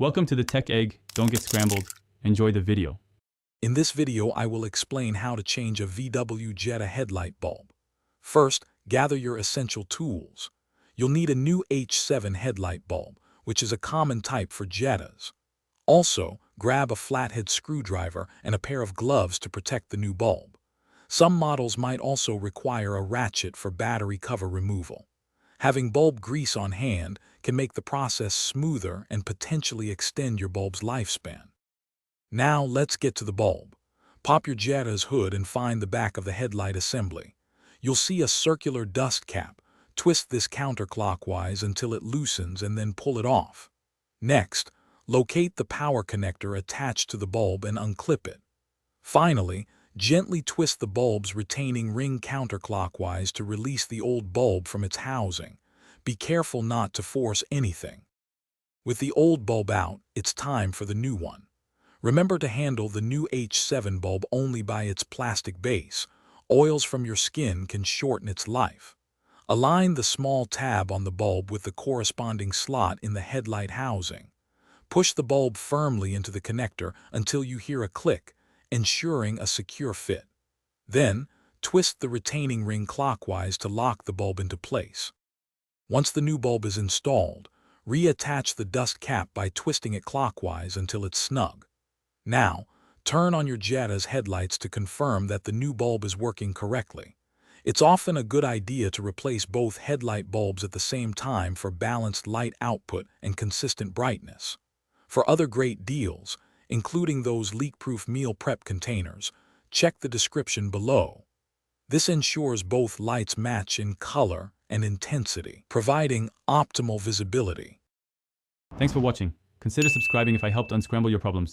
Welcome to the Tech Egg. Don't get scrambled. Enjoy the video. In this video, I will explain how to change a VW Jetta headlight bulb. First, gather your essential tools. You'll need a new H7 headlight bulb, which is a common type for Jettas. Also, grab a flathead screwdriver and a pair of gloves to protect the new bulb. Some models might also require a ratchet for battery cover removal. Having bulb grease on hand can make the process smoother and potentially extend your bulb's lifespan. Now let's get to the bulb. Pop your Jetta's hood and find the back of the headlight assembly. You'll see a circular dust cap. Twist this counterclockwise until it loosens and then pull it off. Next, locate the power connector attached to the bulb and unclip it. Finally, gently twist the bulb's retaining ring counterclockwise to release the old bulb from its housing. Be careful not to force anything. With the old bulb out, it's time for the new one. Remember to handle the new H7 bulb only by its plastic base. Oils from your skin can shorten its life. Align the small tab on the bulb with the corresponding slot in the headlight housing. Push the bulb firmly into the connector until you hear a click, ensuring a secure fit. Then, twist the retaining ring clockwise to lock the bulb into place. Once the new bulb is installed, reattach the dust cap by twisting it clockwise until it's snug. Now, turn on your Jetta's headlights to confirm that the new bulb is working correctly. It's often a good idea to replace both headlight bulbs at the same time for balanced light output and consistent brightness. For other great deals, including those leak-proof meal prep containers, check the description below. This ensures both lights match in color and intensity, providing optimal visibility. Thanks for watching. Consider subscribing if I helped unscramble your problems.